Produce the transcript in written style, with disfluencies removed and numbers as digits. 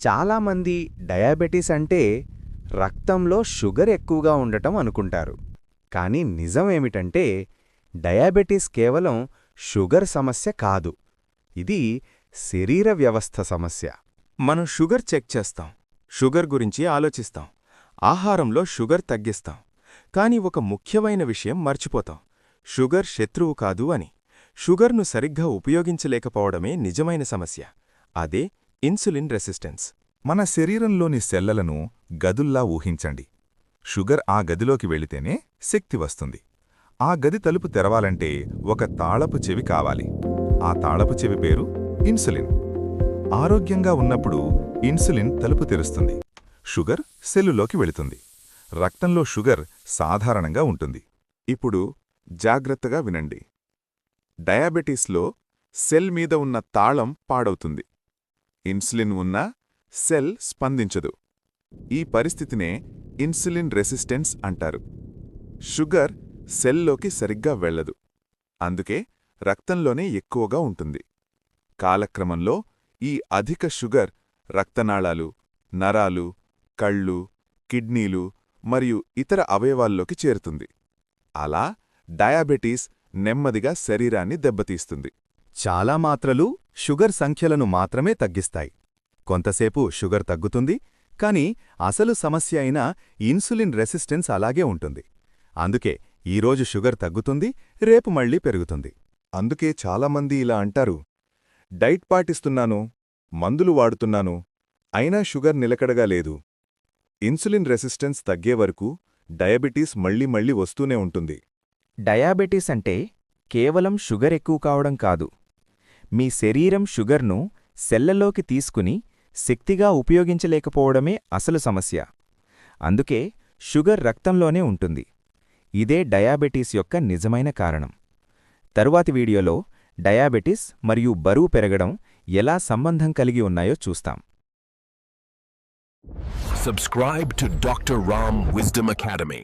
చాలామంది డయాబెటీస్ అంటే రక్తంలో షుగర్ ఎక్కువగా ఉండటం అనుకుంటారు. కానీ నిజమేమిటంటే డయాబెటీస్ కేవలం షుగర్ సమస్య కాదు. ఇది శరీర వ్యవస్థ సమస్య. మనం షుగర్ చెక్ చేస్తాం, షుగర్ గురించి ఆలోచిస్తాం, ఆహారంలో షుగర్ తగ్గిస్తాం. కాని ఒక ముఖ్యమైన విషయం మర్చిపోతాం: షుగర్ శత్రువు కాదు అని. షుగర్ను సరిగ్గా ఉపయోగించలేకపోవడమే నిజమైన సమస్య. అదే ఇన్సులిన్ రెసిస్టెన్స్. మన శరీరంలోని సెల్లలను గదుల్లా ఊహించండి. షుగర్ ఆ గదిలోకి వెళితేనే శక్తి వస్తుంది. ఆ గది తలుపు తెరవాలంటే ఒక తాళపు చెవి కావాలి. ఆ తాళపు చెవి పేరు ఇన్సులిన్. ఆరోగ్యంగా ఉన్నప్పుడు ఇన్సులిన్ తలుపు తెరుస్తుంది. షుగర్ సెల్లులోకి వెళుతుంది. రక్తంలో షుగర్ సాధారణంగా ఉంటుంది. ఇప్పుడు జాగ్రత్తగా వినండి. డయాబెటీస్లో సెల్ మీద ఉన్న తాళం పాడవుతుంది. ఇన్సులిన్ ఉన్నా సెల్ స్పందించదు. ఈ పరిస్థితినే ఇన్సులిన్ రెసిస్టెన్స్ అంటారు. షుగర్ సెల్లోకి సరిగ్గా వెళ్లదు. అందుకే రక్తంలోనే ఎక్కువగా ఉంటుంది. కాలక్రమంలో ఈ అధిక షుగర్ రక్తనాళాలు, నరాలు, కళ్ళు, కిడ్నీలు మరియు ఇతర అవయవాల్లోకి చేరుతుంది. అలా డయాబెటీస్ నెమ్మదిగా శరీరాన్ని దెబ్బతీస్తుంది. చాలా మాత్రలు షుగర్ సంఖ్యలను మాత్రమే తగ్గిస్తాయి. కొంతసేపు షుగర్ తగ్గుతుంది, కాని అసలు సమస్య అయిన ఇన్సులిన్ రెసిస్టెన్స్ అలాగే ఉంటుంది. అందుకే ఈరోజు షుగర్ తగ్గుతుంది, రేపు మళ్ళీ పెరుగుతుంది. అందుకే చాలామంది ఇలా అంటారు: డైట్ పాటిస్తున్నాను, మందులు వాడుతున్నాను, అయినా షుగర్ నిలకడగా లేదు. ఇన్సులిన్ రెసిస్టెన్స్ తగ్గే వరకు డయాబెటీస్ మళ్ళీ మళ్ళీ వస్తూనే ఉంటుంది. డయాబెటీస్ అంటే కేవలం షుగర్ ఎక్కువ కావడం కాదు. మీ శరీరం షుగర్ను సెల్లలోకి తీసుకుని శక్తిగా ఉపయోగించలేకపోవడమే అసలు సమస్య. అందుకే షుగర్ రక్తంలోనే ఉంటుంది. ఇదే డయాబెటీస్ యొక్క నిజమైన కారణం. తరువాతి వీడియోలో డయాబెటీస్ మరియు బరువు పెరగడం ఎలా సంబంధం కలిగి ఉన్నాయో చూస్తాం. Subscribe to Dr. Ram Wisdom Academy.